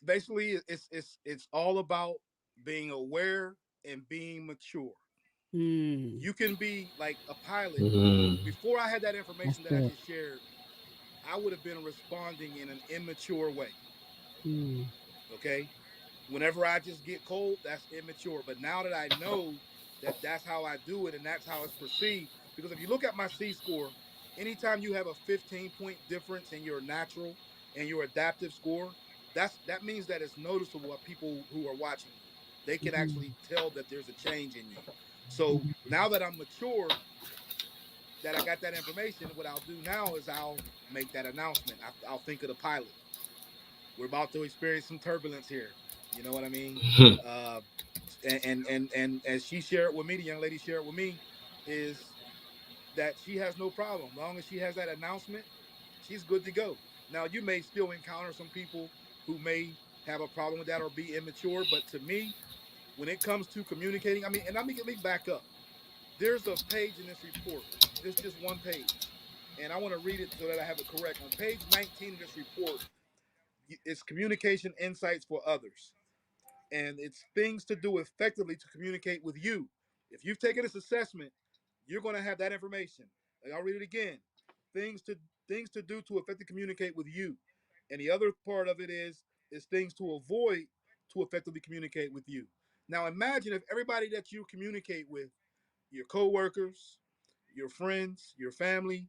Basically, it's all about being aware and being mature. Mm, You can be like a pilot. Mm. Before I had that that's information that I good. just shared, I would have been responding in an immature way. Mm, Okay. Whenever I just get cold, that's immature. But now that I know that that's how I do it and that's how it's perceived, because if you look at my C score, anytime you have a 15-point difference in your natural and your adaptive score, that means that it's noticeable of people who are watching you. They can mhm, actually tell that there's a change in you. So now that I'm mature, that I got that information, what I'll do now is I'll make that announcement. I'll think of the pilot. We're about to experience some turbulence here. You know what I mean? Uh, and as she shared with me, the young lady shared with me, is that she has no problem. As long as she has that announcement, she's good to go. Now you may still encounter some people who may have a problem with that or be immature. But to me, when it comes to communicating, I mean, and let me back up. There's a page in this report. This just one page, and I want to read it so that I have it correct. On page 19 of this report, it's communication insights for others, and it's things to do effectively to communicate with you. If you've taken this assessment, you're going to have that information. I'll read it again. Things to things to do to effectively communicate with you, and the other part of it is things to avoid to effectively communicate with you. Now imagine if everybody that you communicate with, your coworkers, your friends, your family,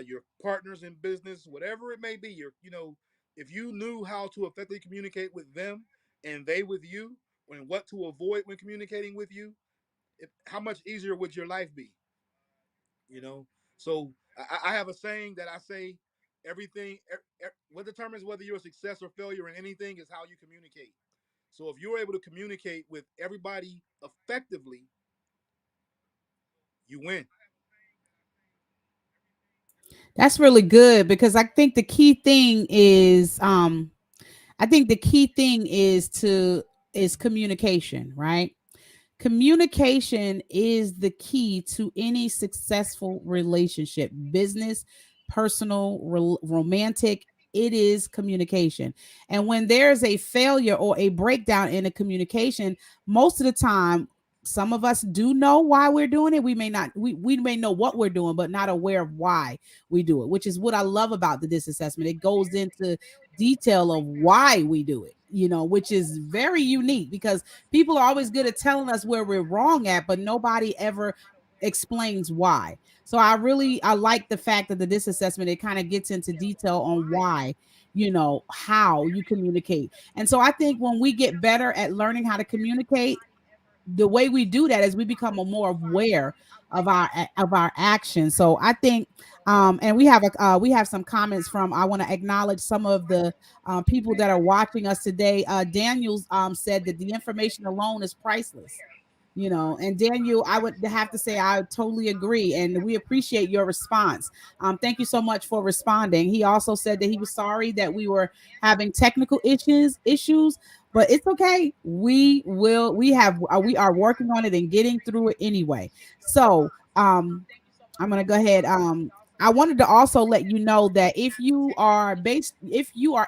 your partners in business, whatever it may be, if you knew how to effectively communicate with them and they with you, and what to avoid when communicating with you, how much easier would your life be? You know. So I have a saying that I say, everything, what determines whether you're a success or failure in anything is how you communicate. So if you're able to communicate with everybody effectively, you win. That's really good because I think the key thing is I think the key thing is communication, right? Communication is the key to any successful relationship, business, personal, romantic. It is communication. And when there's a failure or a breakdown in a communication, most of the time, some of us do know why we're doing it. We may not, we may know what we're doing, but not aware of why we do it, which is what I love about the DIS assessment. It goes into detail of why we do it, which is very unique because people are always good at telling us where we're wrong at, but nobody ever explains why. So I like the fact that the DIS assessment, it kind of gets into detail on why, how you communicate. And so I think when we get better at learning how to communicate, the way we do that is we become a more aware of our actions. So I think and we have some comments from, I want to acknowledge some of the people that are watching us today. Daniel's said that the information alone is priceless. And Daniel, I would have to say I totally agree, and we appreciate your response. Thank you so much for responding. He also said that he was sorry that we were having technical issues, but it's okay. We are working on it and getting through it anyway. So I'm gonna go ahead. I wanted to also let you know that if you are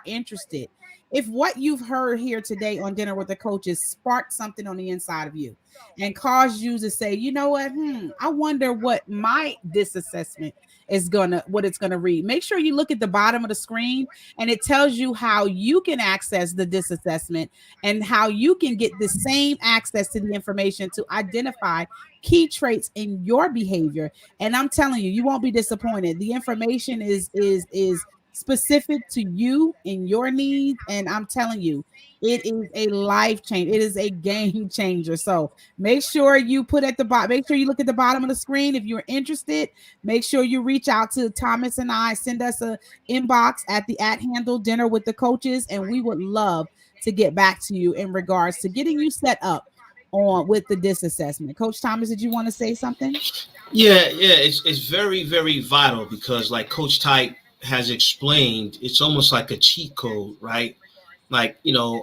interested, if what you've heard here today on Dinner with the Coaches sparked something on the inside of you and caused you to say, you know what, I wonder what my this assessment what it's gonna read. Make sure you look at the bottom of the screen, and it tells you how you can access the this assessment and how you can get the same access to the information to identify key traits in your behavior. And I'm telling you, you won't be disappointed. The information is specific to you and your needs, and I'm telling you, it is a life change. It is a game changer. So make sure you put at the bottom. Make sure you look at the bottom of the screen if you're interested. Make sure you reach out to Thomas and I. Send us a inbox at the @handle Dinner with the Coaches, and we would love to get back to you in regards to getting you set up on with the DIS assessment. Coach Thomas, did you want to say something? Yeah, it's very, very vital because, like Coach Tite has explained, it's almost like a cheat code, right? Like,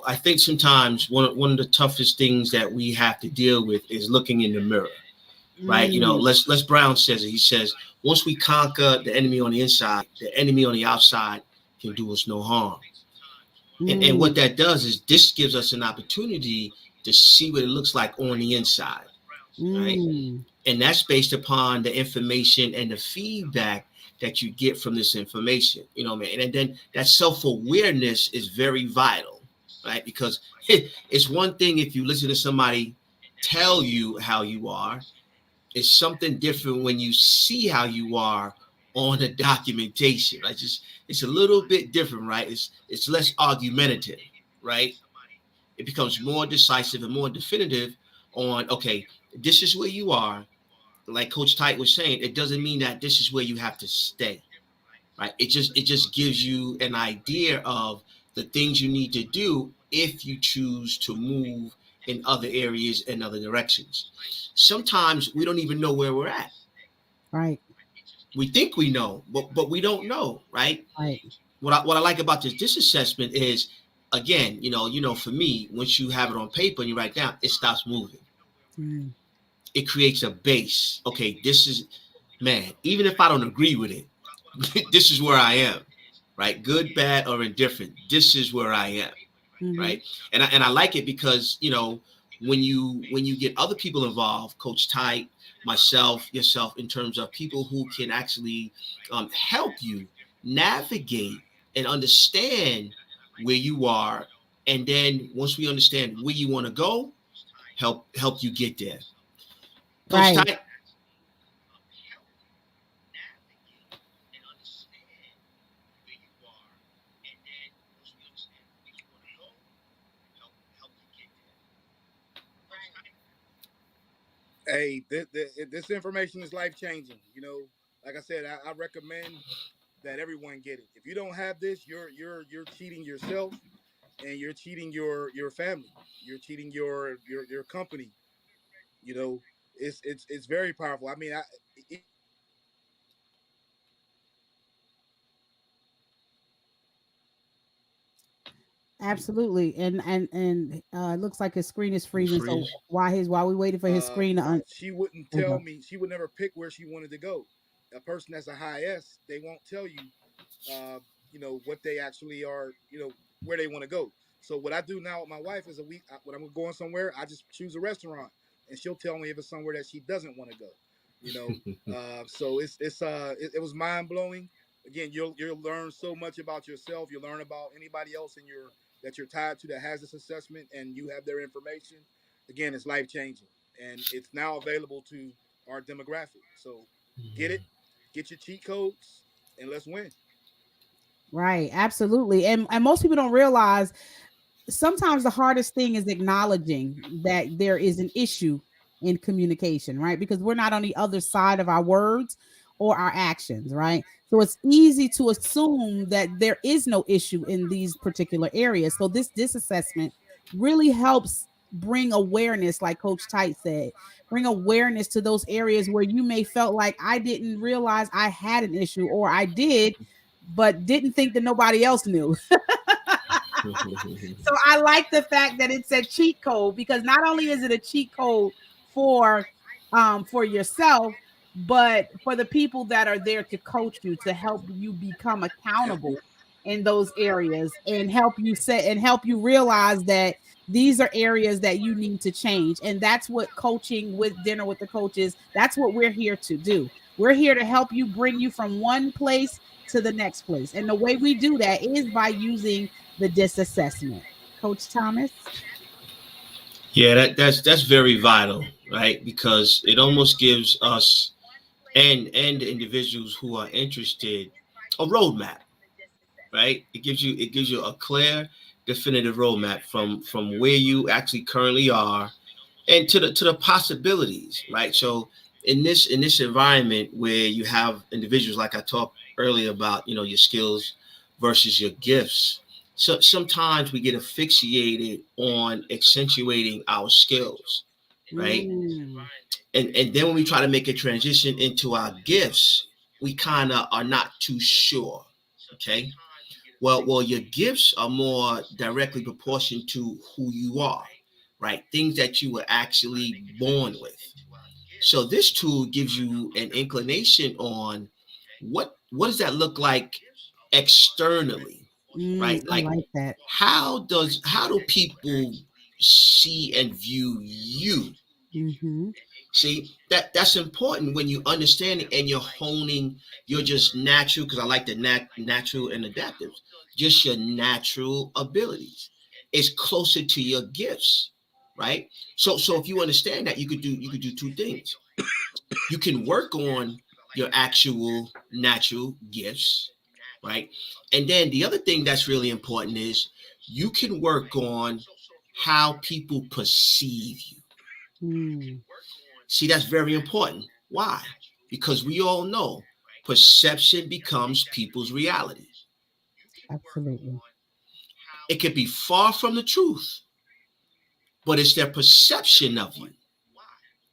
I think sometimes one of the toughest things that we have to deal with is looking in the mirror, right? Mm, Les Brown says it. He says, once we conquer the enemy on the inside, the enemy on the outside can do us no harm. And what mm, that does is this gives us an opportunity to see what it looks like on the inside, right? mm. And that's based upon the information and the feedback that you get from this information, man. And then that self-awareness is very vital, right? Because it's one thing if you listen to somebody tell you how you are. It's something different when you see how you are on the documentation, right? It's a little bit different, right? It's less argumentative, right? It becomes more decisive and more definitive on, okay, this is where you are. Like Coach Tite was saying, it doesn't mean that this is where you have to stay, right? It just gives you an idea of the things you need to do if you choose to move in other areas and other directions. Sometimes we don't even know where we're at. Right, We think we know, but we don't know, right? right. What I like about this assessment is again, for me, once you have it on paper and you write down, it stops moving. Mm. It creates a base. Okay, this is, man, even if I don't agree with it, this is where I am, right? Good, bad, or indifferent. This is where I am, Mm-hmm. right? And I like it because when you get other people involved, Coach Tite, myself, yourself, in terms of people who can actually help you navigate and understand where you are, and then once we understand where you want to go, help you get there. Coach Right. Tite. Hey, this information is life changing. Like I said, I recommend that everyone get it. If you don't have this, you're cheating yourself, and you're cheating your family. You're cheating your company. You know, it's very powerful. I mean, even if you don't have it, Absolutely. And it looks like his screen is You freezing. So freeze. while we waiting for his screen to she wouldn't there we tell go. me. She would never pick where she wanted to go. A person that's a high S, they won't tell you, uh, what they actually are, where they want to go. So what I do now with my wife is when I'm going somewhere, I just choose a restaurant, and she'll tell me if it's somewhere that she doesn't want to go. You know, so it was mind blowing. Again, you'll learn so much about yourself. You learn about anybody else in your that you're tied to that has this assessment, and you have their information. Again, it's life changing, and it's now available to our demographic. So get it, get your cheat codes, and let's win. Right. Absolutely. And most people don't realize sometimes the hardest thing is acknowledging that there is an issue in communication, right? Because we're not on the other side of our words or our actions, right? So it's easy to assume that there is no issue in these particular areas. So this assessment really helps bring awareness, like Coach Tite said, bring awareness to those areas where you may felt like I didn't realize I had an issue, or I did but didn't think that nobody else knew. So I like the fact that it's a cheat code, because not only is it a cheat code for yourself, but for the people that are there to coach you, to help you become accountable in those areas, and help you realize that these are areas that you need to change. And that's what coaching with Dinner with the Coaches, that's what we're here to do. We're here to help you, bring you from one place to the next place. And the way we do that is by using the DIS assessment. Coach Thomas? Yeah, that's very vital, right? Because it almost gives us and the individuals who are interested a roadmap, right? It gives you a clear, definitive roadmap from where you actually currently are, and to the possibilities, right? So in this environment where you have individuals, like I talked earlier about, your skills versus your gifts. So sometimes we get asphyxiated on accentuating our skills, right? Mm, And then when we try to make a transition into our gifts, we kind of are not too sure. Okay. Well, your gifts are more directly proportioned to who you are, right? Things that you were actually born with. So this tool gives you an inclination on what does that look like externally, right? I Like, like that. how do people see and view you? Hmm. See, that's important when you understand it and you're honing your just natural, because I like the natural and adaptive, just your natural abilities. It's closer to your gifts, right? So if you understand that, you could do two things. You can work on your actual natural gifts, right? And then the other thing that's really important is you can work on how people perceive you. Mm, See, that's very important. Why? Because we all know perception becomes people's reality. absolutely. It could be far from the truth, but it's their perception of you,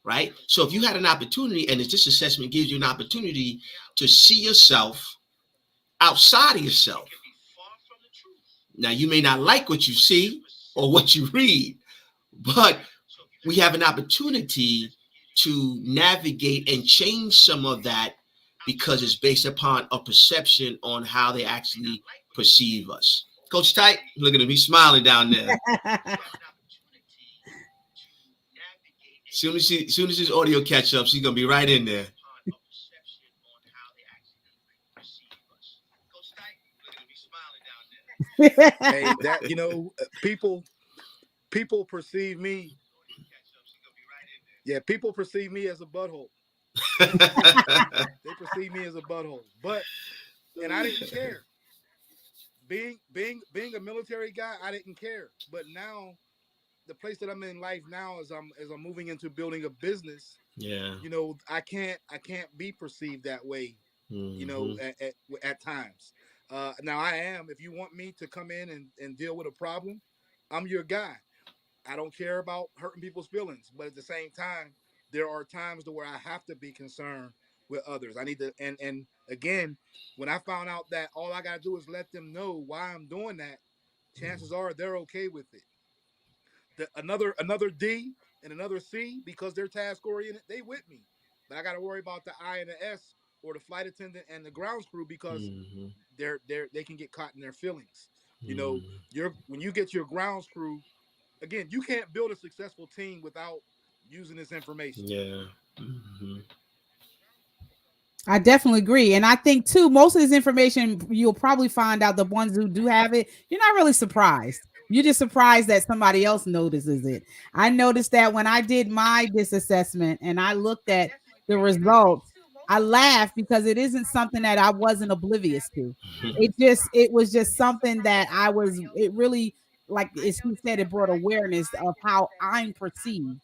right? So if you had an opportunity, and this assessment gives you an opportunity to see yourself outside of yourself, Now, you may not like what you see or what you read, but we have an opportunity to navigate and change some of that because it's based upon a perception on how they actually perceive us. Coach Tite, look at him, he's smiling down there. Soon as his audio catch up, she's gonna be right in there. Hey, that people perceive me. Yeah, people perceive me as a butthole. They perceive me as a butthole, and I didn't care. Being a military guy, I didn't care. But now, the place that I'm in life now, as I'm moving into building a business, Yeah. I can't be perceived that way. Mm-hmm. At times. Now I am. If you want me to come in and deal with a problem, I'm your guy. I don't care about hurting people's feelings, but at the same time, there are times to where I have to be concerned with others. I need to, and again, when I found out that all I gotta do is let them know why I'm doing that, chances are they're okay with it. Another D and another C, because they're task oriented, they with me. But I got to worry about the I and the S, or the flight attendant and the grounds crew, because Mm-hmm. they can get caught in their feelings. You know, Mm-hmm. when you get your grounds crew, again, you can't build a successful team without using this information. Yeah. Mm-hmm. I definitely agree. And I think too, most of this information you'll probably find out the ones who do have it, you're not really surprised. You're just surprised that somebody else notices it. I noticed that when I did my this assessment and I looked at the results, I laughed because it isn't something that I wasn't oblivious to. It was just something that it really, like as he said, it brought awareness of how I'm perceived.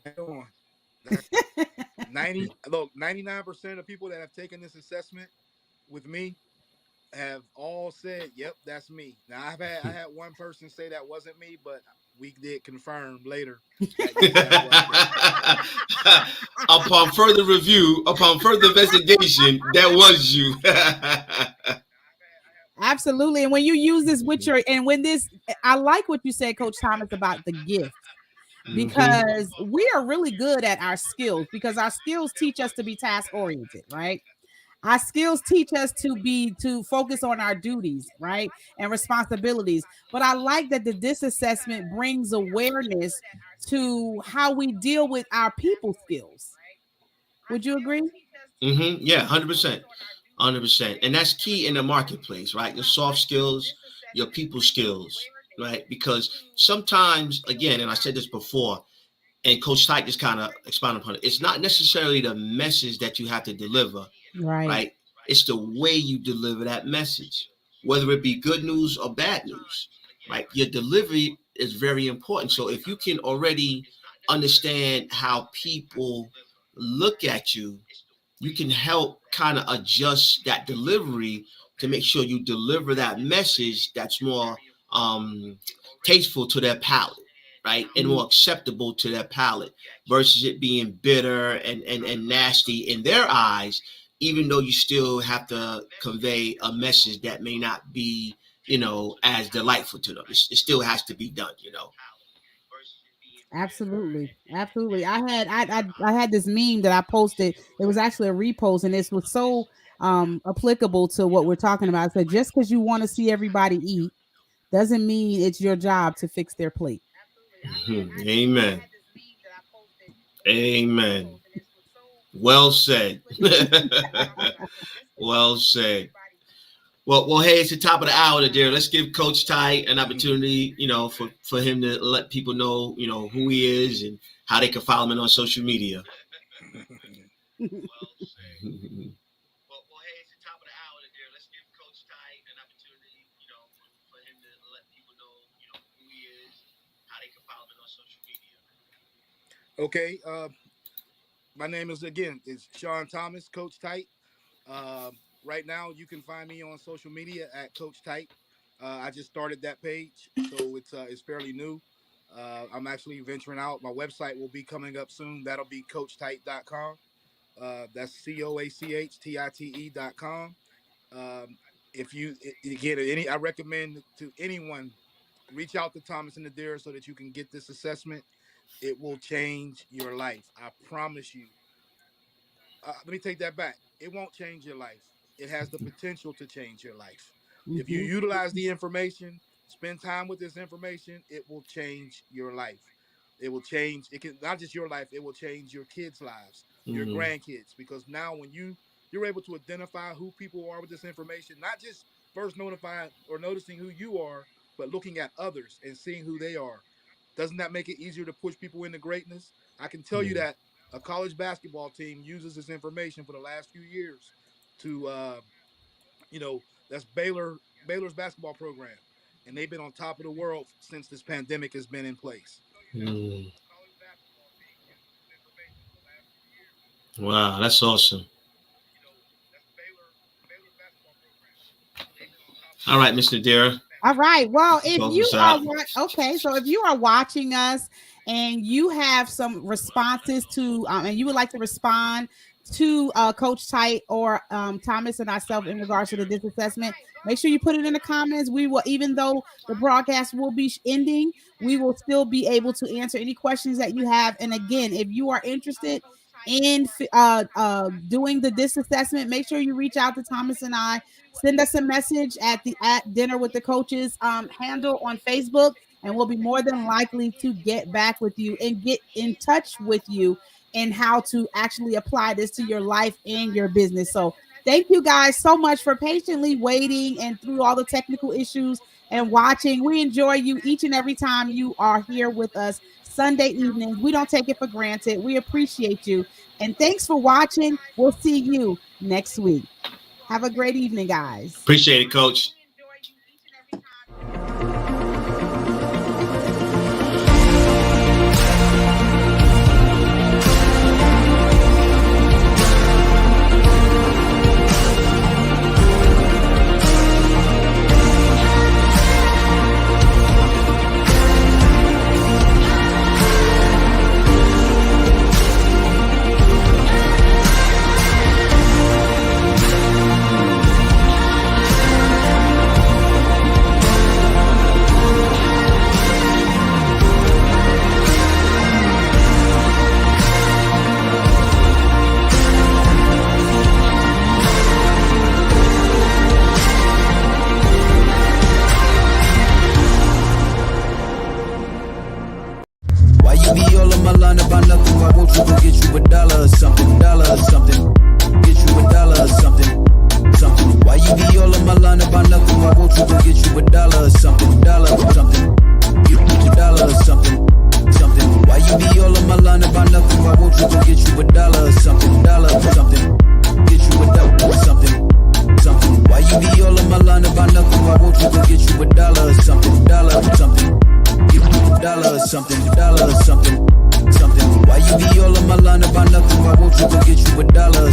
Right on. That's 99% of people that have taken this assessment with me have all said, "Yep, that's me." Now I had one person say that wasn't me, but we did confirm later that yes, that was them. Upon further investigation, that was you. Absolutely. And when you use this with your, and when this, I like what you said, Coach Thomas, about the gift, Mm-hmm. because we are really good at our skills because our skills teach us to be task oriented, right? Our skills teach us to focus on our duties, right? And responsibilities. But I like that the this assessment brings awareness to how we deal with our people skills. Would you agree? Mm-hmm. Yeah, 100%. 100%. And that's key in the marketplace, right? Your soft skills, your people skills, right? Because sometimes, again, and I said this before, and Coach Tite just kind of expounded upon it, it's not necessarily the message that you have to deliver, Right. right? It's the way you deliver that message, whether it be good news or bad news, right? Your delivery is very important. So if you can already understand how people look at you can help kind of adjust that delivery to make sure you deliver that message that's more um, tasteful to their palate, right? And more acceptable to their palate versus it being bitter and nasty in their eyes, even though you still have to convey a message that may not be, as delightful to them. It still has to be done. Absolutely, absolutely. I had this meme that I posted. It was actually a repost, and this was so applicable to what we're talking about. It said, "Just because you want to see everybody eat doesn't mean it's your job to fix their plate." Mhm. Amen. Amen. Well said. Well said. Well, hey, it's the top of the hour there. Let's give Coach Ty an opportunity, for him to let people know, who he is and how they can follow him on social media. Okay. My name is, again, is Sean Thomas, Coach Tite. right now you can find me on social media at Coach Tite. I just started that page, so it's fairly new. I'm actually venturing out. My website will be coming up soon. That'll be CoachTite.com. That's CoachTite.com. If you again I recommend to anyone reach out to Thomas and Adair so that you can get this assessment. It will change your life. I promise you. Let me take that back. It won't change your life. It has the potential to change your life. If you utilize the information, spend time with this information, it will change your life. It will change. It can not just your life. It will change your kids' lives, your grandkids. Because now, when you're able to identify who people are with this information, not just first notifying or noticing who you are, but looking at others and seeing who they are. Doesn't that make it easier to push people into greatness? I can tell you that a college basketball team uses this information for the last few years to, that's Baylor's basketball program, and they've been on top of the world since this pandemic has been in place. Wow, that's awesome. All right, Mr. Dara. All right. Well, if you are so if you are watching us and you have some responses to and you would like to respond to Coach Tite or Thomas and myself in regards to this assessment, make sure you put it in the comments. We will, even though the broadcast will be ending, we will still be able to answer any questions that you have. And again, if you are interested in doing this assessment, make sure you reach out to Thomas and I. Send us a message at Dinner with the Coaches handle on Facebook, and we'll be more than likely to get back with you and get in touch with you and how to actually apply this to your life and your business. So thank you guys so much for patiently waiting and through all the technical issues and watching. We enjoy you each and every time you are here with us Sunday evenings. We don't take it for granted. We appreciate you. And thanks for watching. We'll see you next week. Have a great evening, guys. Appreciate it, Coach. Something. Why you be all on my line about nothing? Why won't you go get you $1 or